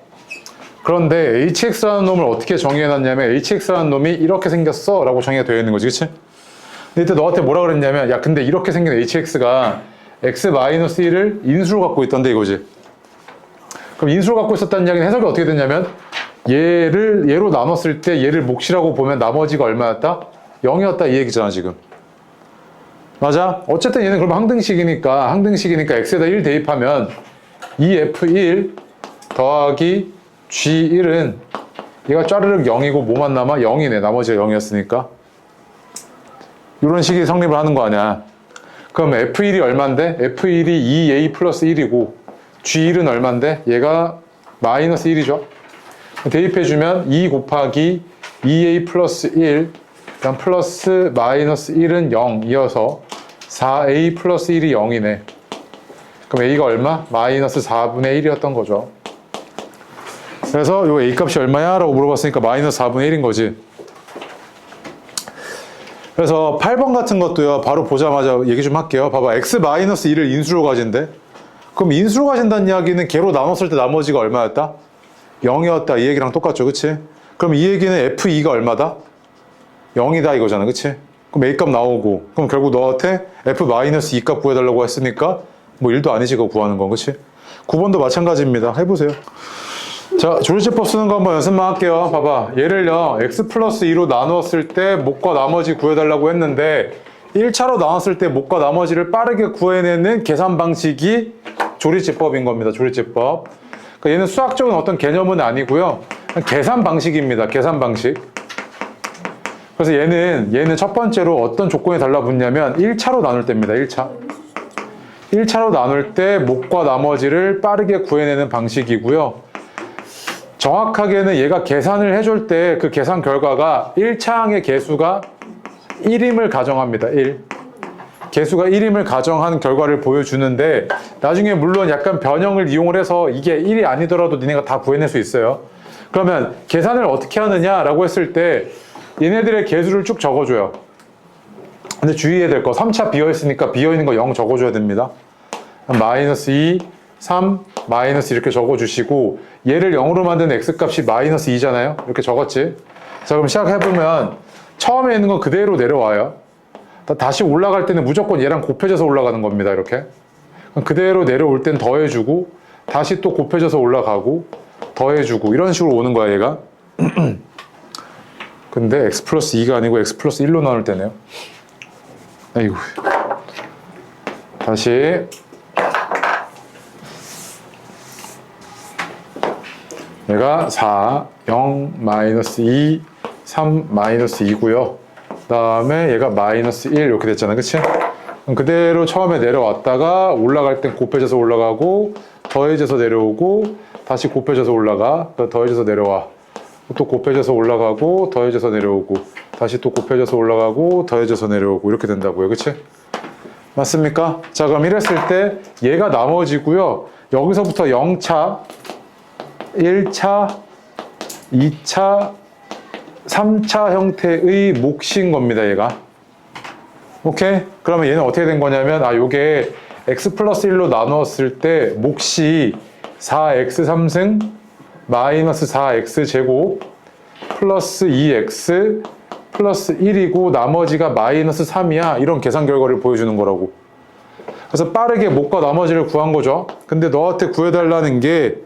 그런데 hx라는 놈을 어떻게 정의해놨냐면 hx라는 놈이 이렇게 생겼어 라고 정의가 되어 있는 거지. 그치? 근데 이때 너한테 뭐라 그랬냐면 야 근데 이렇게 생긴 hx가 x-1을 인수로 갖고 있던데 이거지. 그럼 인수로 갖고 있었다는 이야기는 해석이 어떻게 됐냐면 얘로 나눴을 때 얘를 몫이라고 보면 나머지가 얼마였다? 0이었다 이 얘기잖아 지금. 맞아? 어쨌든 얘는 그럼 항등식이니까 x에다 1 대입하면 2f1 더하기 g1은 얘가 짜르륵 0이고 뭐만 남아? 0이네. 나머지가 0이었으니까. 이런 식이 성립을 하는 거 아니야. 그럼 f1이 얼만데? f1이 2a 플러스 1이고 g1은 얼만데? 얘가 마이너스 1이죠. 대입해주면 2 곱하기 2a 플러스 1 그다음 플러스 마이너스 1은 0이어서 4a 플러스 1이 0이네. 그럼 A가 얼마? 마이너스 4분의 1이었던 거죠. 그래서 요 A 값이 얼마야? 라고 물어봤으니까 마이너스 4분의 1인 거지. 그래서 8번 같은 것도요, 바로 보자마자 얘기 좀 할게요. 봐봐, x-1을 인수로 가진대. 그럼 인수로 가진다는 이야기는 개로 나눴을 때 나머지가 얼마였다? 0이었다. 이 얘기랑 똑같죠, 그치? 그럼 이 얘기는 f2가 얼마다? 0이다 이거잖아, 그치? 그럼 A 값 나오고, 그럼 결국 너한테 f-2 값 구해달라고 했으니까 뭐 1도 아니지, 그거 구하는 건, 그치? 9번도 마찬가지입니다. 해보세요. 자, 조리제법 쓰는 거 한번 연습만 할게요. 봐봐. 얘를요, x 플러스 2로 나누었을 때 목과 나머지 구해달라고 했는데 1차로 나눴을 때 목과 나머지를 빠르게 구해내는 계산 방식이 조리제법인 겁니다. 조리제법. 그러니까 얘는 수학적인 어떤 개념은 아니고요. 계산 방식입니다. 계산 방식. 그래서 얘는 첫 번째로 어떤 조건이 달라붙냐면 1차로 나눌 때입니다. 1차로 나눌 때 목과 나머지를 빠르게 구해내는 방식이고요. 정확하게는 얘가 계산을 해줄 때 그 계산 결과가 1차항의 개수가 1임을 가정합니다. 1. 개수가 1임을 가정한 결과를 보여주는데 나중에 물론 약간 변형을 이용을 해서 이게 1이 아니더라도 니네가 다 구해낼 수 있어요. 그러면 계산을 어떻게 하느냐라고 했을 때 얘네들의 개수를 쭉 적어줘요. 근데 주의해야 될 거 3차 비어있으니까 비어있는 거 0 적어줘야 됩니다. 마이너스 2, 3, 마이너스 이렇게 적어주시고 얘를 0으로 만든 x값이 마이너스 2잖아요. 이렇게 적었지. 자, 그럼 시작해보면 처음에 있는 건 그대로 내려와요. 다시 올라갈 때는 무조건 얘랑 곱해져서 올라가는 겁니다. 이렇게. 그대로 내려올 땐 더해주고 다시 또 곱해져서 올라가고 더해주고 이런 식으로 오는 거야 얘가. 근데 x 플러스 2가 아니고 x 플러스 1로 나눌 때네요. 아이고. 다시 얘가 4, 0, 마이너스 2, 3, 마이너스 2고요. 그 다음에 얘가 마이너스 1 이렇게 됐잖아, 그치? 그럼 그대로 처음에 내려왔다가 올라갈 땐 곱해져서 올라가고 더해져서 내려오고 다시 곱해져서 올라가, 더해져서 내려와, 또 곱해져서 올라가고 더해져서 내려오고 다시 또 곱해져서 올라가고 더해져서 내려오고 이렇게 된다고요, 그치? 맞습니까? 자, 그럼 이랬을 때 얘가 나머지고요. 여기서부터 0차 1차, 2차, 3차 형태의 몫인 겁니다, 얘가. 오케이? 그러면 얘는 어떻게 된 거냐면, 요게 x 플러스 1로 나누었을 때 몫이 4x 3승 마이너스 4x 제곱 플러스 2x 플러스 1이고 나머지가 마이너스 3이야. 이런 계산 결과를 보여주는 거라고. 그래서 빠르게 몫과 나머지를 구한 거죠. 근데 너한테 구해달라는 게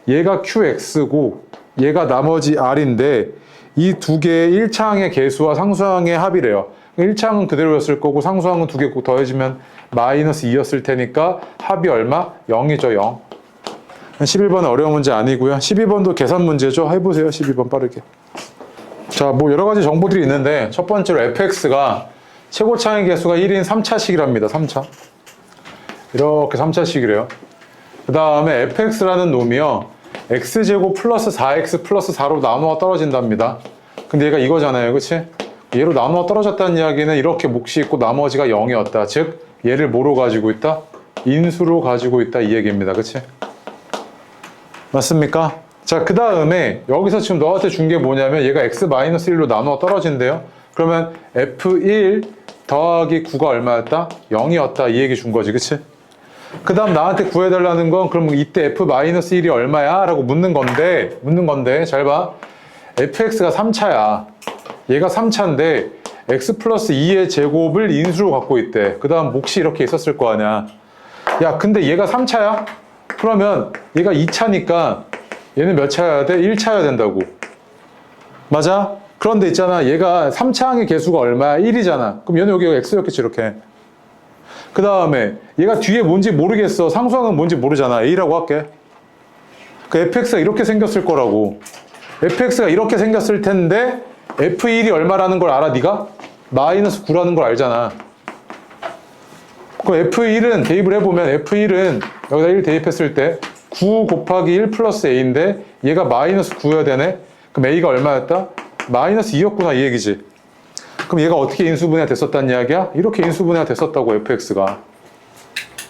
얘가 qx고 얘가 나머지 r인데 이 두 개의 1차항의 개수와 상수항의 합이래요. 1차항은 그대로였을 거고 상수항은 두 개 꼭 더해지면 마이너스 2였을 테니까 합이 얼마? 0이죠, 0. 11번은 어려운 문제 아니고요. 12번도 계산 문제죠. 해보세요, 12번 빠르게. 자, 뭐 여러 가지 정보들이 있는데 첫 번째로 fx가 최고차항의 개수가 1인 3차식이랍니다. 3차. 이렇게 3차식이래요. 그 다음에 fx라는 놈이요. x제곱 플러스 4x 플러스 4로 나누어 떨어진답니다. 근데 얘가 이거잖아요. 그치? 얘로 나누어 떨어졌다는 이야기는 이렇게 몫이 있고 나머지가 0이었다. 즉 얘를 뭐로 가지고 있다? 인수로 가지고 있다 이 얘기입니다. 그치? 맞습니까? 자, 그 다음에 여기서 지금 너한테 준 게 뭐냐면 얘가 x-1로 나누어 떨어진대요. 그러면 f1 더하기 9가 얼마였다? 0이었다 이 얘기 준 거지. 그치? 그 다음 나한테 구해달라는 건 그럼 이때 f-1이 얼마야? 라고 묻는 건데 잘 봐. fx가 3차야. 얘가 3차인데 x 플러스 2의 제곱을 인수로 갖고 있대. 그 다음 몫이 이렇게 있었을 거 아니야. 야, 근데 얘가 3차야? 그러면 얘가 2차니까 얘는 몇 차여야 돼? 1차여야 된다고. 맞아? 그런데 있잖아. 얘가 3차항의 개수가 얼마야? 1이잖아. 그럼 얘는 여기가 x였겠지 이렇게. 그 다음에 얘가 뒤에 뭔지 모르겠어. 상수항은 뭔지 모르잖아. a라고 할게. 그 fx가 이렇게 생겼을 거라고. fx가 이렇게 생겼을 텐데 f1이 얼마라는 걸 알아 네가? 마이너스 9라는 걸 알잖아. 그 f1은 대입을 해보면 f1은 여기다 1 대입했을 때 9 곱하기 1 플러스 a인데 얘가 마이너스 9여야 되네. 그럼 a가 얼마였다? 마이너스 2였구나 이 얘기지. 그럼 얘가 어떻게 인수분해가 됐었다는 이야기야? 이렇게 인수분해가 됐었다고 fx가.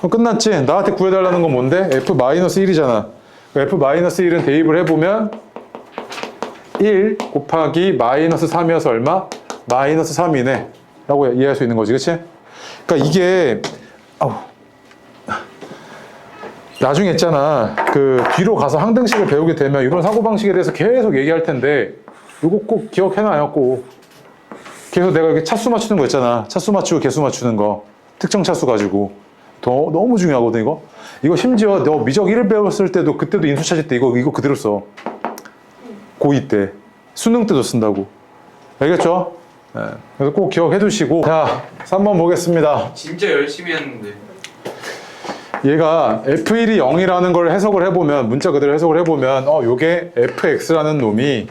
끝났지? 나한테 구해달라는 건 뭔데? f-1이잖아. f-1은 대입을 해보면 1 곱하기 마이너스 3이어서 얼마? 마이너스 3이네 라고 이해할 수 있는 거지, 그치? 그러니까 이게 나중에 있잖아, 그 뒤로 가서 항등식을 배우게 되면 이런 사고방식에 대해서 계속 얘기할 텐데 이거 꼭 기억해놔요. 꼭 계속 내가 이렇게 차수 맞추는 거 있잖아, 차수 맞추고 개수 맞추는 거, 특정 차수 가지고 너무 중요하거든. 이거 심지어 너 미적 1을 배웠을 때도, 그때도 인수 찾을 때 이거 그대로 써. 고2 때 수능 때도 쓴다고. 알겠죠? 네. 그래서 꼭 기억해 두시고. 자, 3번 보겠습니다. 진짜 열심히 했는데. 얘가 f1이 0이라는 걸 해석을 해보면, 문자 그대로 해석을 해보면 요게 fx라는 놈이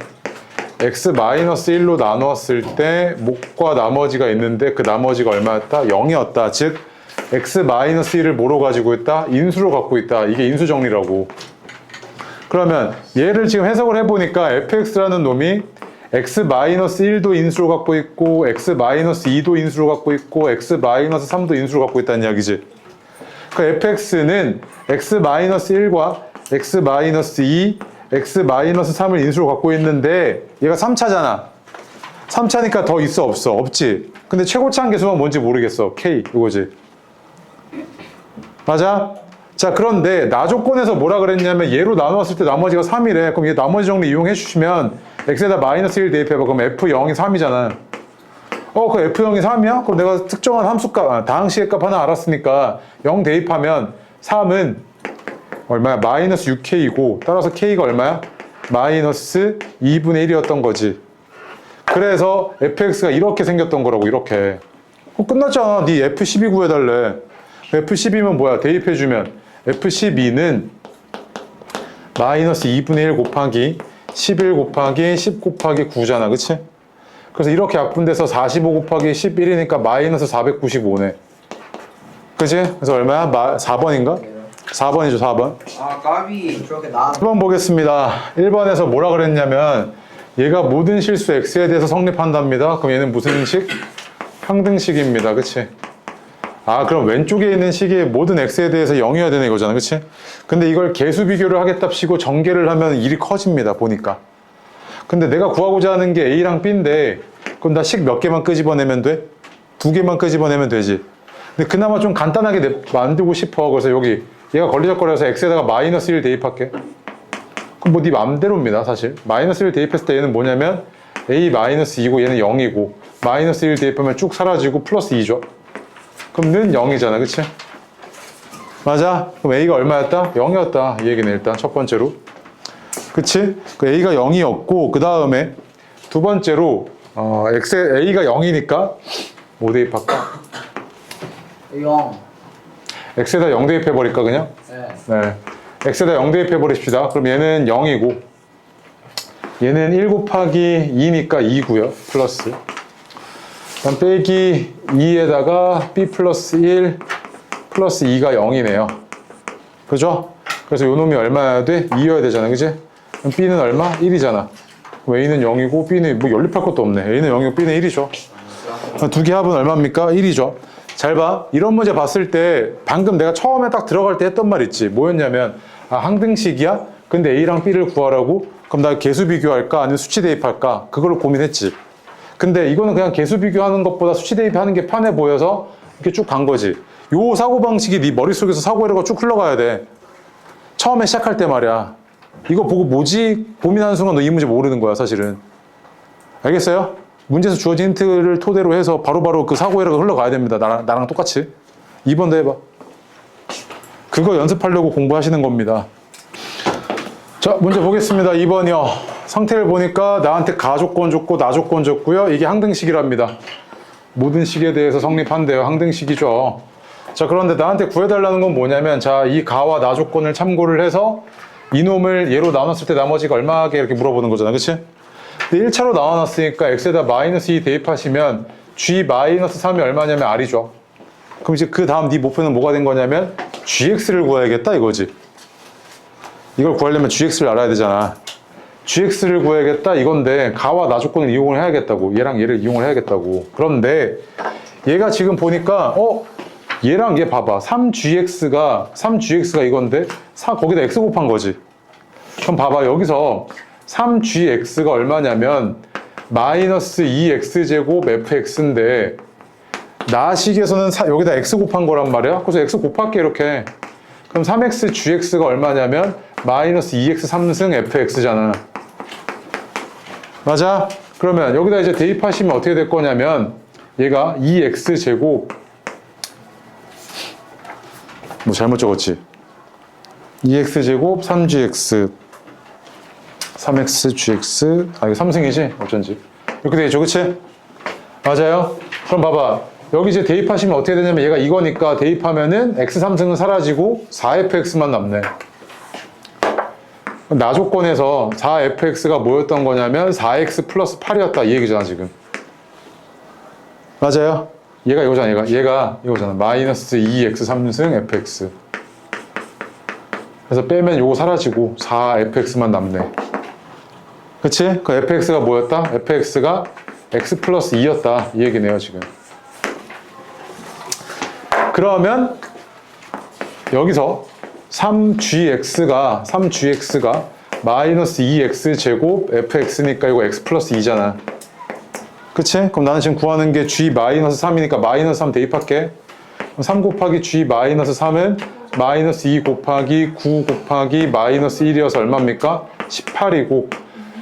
x-1로 나누었을 때 목과 나머지가 있는데 그 나머지가 얼마였다? 0이었다. 즉 x-1을 뭐로 가지고 있다? 인수로 갖고 있다. 이게 인수 정리라고. 그러면 얘를 지금 해석을 해보니까 fx라는 놈이 x-1도 인수로 갖고 있고 x-2도 인수로 갖고 있고 x-3도 인수로 갖고 있다는 이야기지. 그 fx는 x-1과 x-2, x-3을 인수로 갖고 있는데 얘가 3차잖아. 3차니까 더 있어 없어? 없지. 근데 최고차한 개수만 뭔지 모르겠어. k 이거지. 맞아? 자, 그런데 나 조건에서 뭐라 그랬냐면 얘로 나누었을 때 나머지가 3이래. 그럼 얘 나머지 정리 이용해 주시면 x에다 마이너스 1 대입해봐. 그럼 f0이 3이잖아. 그 f0이 3이야? 그럼 내가 특정한 함수값, 다항식의 값 하나 알았으니까 0 대입하면 3은 얼마야? 마이너스 6k이고 따라서 k가 얼마야? 마이너스 2분의 1이었던 거지. 그래서 fx가 이렇게 생겼던 거라고. 이렇게. 끝났잖아. 네 f12 구해달래. f12면 뭐야? 대입해주면 f12는 마이너스 2분의 1 곱하기 11 곱하기 10 곱하기 9잖아. 그치? 그래서 이렇게 약분돼서 45 곱하기 11이니까 마이너스 495네. 그치? 그래서 얼마야? 4번인가? 4번이죠. 4번. 아 까비. 저렇게 나 1번 보겠습니다. 1번에서 뭐라 그랬냐면 얘가 모든 실수 x에 대해서 성립한답니다. 그럼 얘는 무슨 식? 항등식입니다. 그치? 그럼 왼쪽에 있는 식이 모든 x에 대해서 0이어야 되는 거잖아. 그치? 근데 이걸 개수 비교를 하겠답시고 전개를 하면 일이 커집니다. 보니까. 근데 내가 구하고자 하는 게 a랑 b인데 그럼 나 식 몇 개만 끄집어내면 돼? 2개만 끄집어내면 되지. 근데 그나마 좀 간단하게 만들고 싶어. 그래서 여기 얘가 걸리적거려서 x에다가 마이너스 1 대입할게. 그럼 뭐 네 맘대로입니다. 사실 마이너스 1 대입했을 때 얘는 뭐냐면 a 마이너스 2고 얘는 0이고 마이너스 1 대입하면 쭉 사라지고 플러스 2죠. 그럼 는 0이잖아. 그치? 맞아? 그럼 a가 얼마였다? 0이었다. 이 얘기는 일단 첫 번째로. 그치? 그 a가 0이었고 그 다음에 두 번째로 a가 0이니까 뭐 대입할까? 0. x에다 0 대입해버릴까 그냥? 네. x에다 0 대입해버립시다. 그럼 얘는 0이고 얘는 1 곱하기 2니까 2고요. 플러스 그럼 빼기 2에다가 b 플러스 1 플러스 2가 0이네요. 그죠? 그래서 요 놈이 얼마여야 돼? 2여야 되잖아. 그지? 그럼 b는 얼마? 1이잖아. 그럼 a는 0이고 b는 뭐 연립할 것도 없네. a는 0이고 b는 1이죠. 두 개 합은 얼마입니까? 1이죠. 잘 봐. 이런 문제 봤을 때 방금 내가 처음에 딱 들어갈 때 했던 말 있지. 뭐였냐면 항등식이야? 근데 a랑 b를 구하라고? 그럼 나 개수 비교할까? 아니면 수치 대입할까? 그걸 고민했지. 근데 이거는 그냥 개수 비교하는 것보다 수치 대입하는 게 편해 보여서 이렇게 쭉 간 거지. 요 사고방식이 네 머릿속에서 사고회로가 쭉 흘러가야 돼. 처음에 시작할 때 말이야. 이거 보고 뭐지? 고민하는 순간 너 이 문제 모르는 거야 사실은. 알겠어요? 문제에서 주어진 힌트를 토대로 해서 바로바로 그 사고회로가 흘러가야 됩니다. 나랑 똑같이. 2번도 해봐. 그거 연습하려고 공부하시는 겁니다. 자, 문제 보겠습니다. 2번이요. 상태를 보니까 나한테 가 조건 줬고 나 조건 줬고요. 이게 항등식이랍니다. 모든 식에 대해서 성립한대요. 항등식이죠. 자, 그런데 나한테 구해달라는 건 뭐냐면 자, 이 가와 나 조건을 참고를 해서 이놈을 얘로 나눴을 때 나머지가 얼마게 이렇게 물어보는 거잖아. 그치? 근데 1차로 나눠놨으니까 x에다 마이너스 2 대입하시면 g 마이너스 3이 얼마냐면 r이죠. 그럼 이제 그 다음 네 목표는 뭐가 된 거냐면 gx를 구해야겠다 이거지. 이걸 구하려면 gx를 알아야 되잖아. gx를 구해야겠다 이건데 가와 나 조건을 이용을 해야겠다고. 얘랑 얘를 이용을 해야겠다고. 그런데 얘가 지금 보니까 얘랑 얘 봐봐. 3gx가 이건데 거기다 x 곱한 거지. 그럼 봐봐. 여기서 3gx가 얼마냐면 마이너스 2x제곱 fx인데 나식에서는 여기다 x 곱한 거란 말이야. 그래서 x 곱할게 이렇게. 그럼 3x gx가 얼마냐면 마이너스 2x 3승 fx잖아. 맞아? 그러면 여기다 이제 대입하시면 어떻게 될 거냐면 얘가 2x 제곱 뭐 잘못 적었지? 2x 제곱 3gx 3x gx 이거 3승이지? 어쩐지 이렇게 되겠죠, 그치? 맞아요? 그럼 봐봐 여기 이제 대입하시면 어떻게 되냐면 얘가 이거니까 대입하면은 x 3승은 사라지고 4fx만 남네. 나 조건에서 4fx가 뭐였던 거냐면 4x 플러스 8이었다 이 얘기잖아 지금. 맞아요? 얘가 이거잖아. 얘가 이거잖아. 마이너스 2x 3승 fx. 그래서 빼면 요거 사라지고 4fx만 남네. 그치? 그 fx가 뭐였다? fx가 x 플러스 2였다 이 얘기네요 지금. 그러면 여기서 3gx가 마이너스 2x 제곱 fx니까 이거 x 플러스 2잖아. 그치? 그럼 나는 지금 구하는 게 g 마이너스 3이니까 마이너스 3 대입할게. 3 곱하기 g 마이너스 3은 마이너스 2 곱하기 9 곱하기 마이너스 1이어서 얼마입니까? 18이고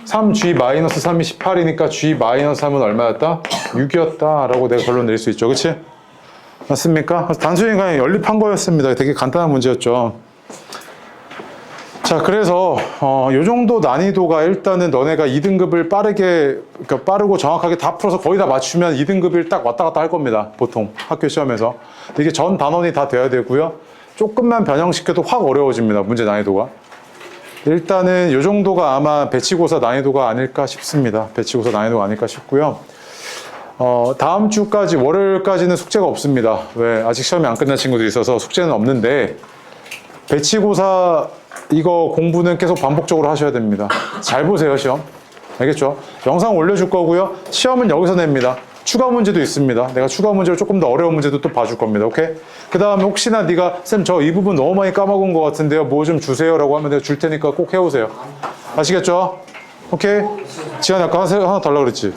3g 마이너스 3이 18이니까 g 마이너스 3은 얼마였다? 6이었다 라고 내가 결론 내릴 수 있죠. 그치? 맞습니까? 단순히 그냥 연립한 거였습니다. 되게 간단한 문제였죠. 자, 그래서 요 정도 난이도가 일단은 너네가 2등급을 그러니까 빠르고 정확하게 다 풀어서 거의 다 맞추면 2등급을 딱 왔다 갔다 할 겁니다. 보통 학교 시험에서. 이게 전 단원이 다 돼야 되고요. 조금만 변형시켜도 확 어려워집니다. 문제 난이도가. 일단은 요 정도가 아마 배치고사 난이도가 아닐까 싶습니다. 배치고사 난이도가 아닐까 싶고요. 다음 주까지 월요일까지는 숙제가 없습니다. 왜? 아직 시험이 안 끝난 친구들이 있어서 숙제는 없는데 배치고사 이거 공부는 계속 반복적으로 하셔야 됩니다. 잘 보세요 시험. 알겠죠? 영상 올려줄 거고요. 시험은 여기서 냅니다. 추가 문제도 있습니다. 내가 추가 문제로 조금 더 어려운 문제도 또 봐줄 겁니다. 오케이? 그 다음에 혹시나 네가 쌤 저 이 부분 너무 많이 까먹은 것 같은데요. 뭐 좀 주세요 라고 하면 내가 줄 테니까 꼭 해오세요. 아시겠죠? 오케이? 지한이 아까 하나 달라고 그랬지?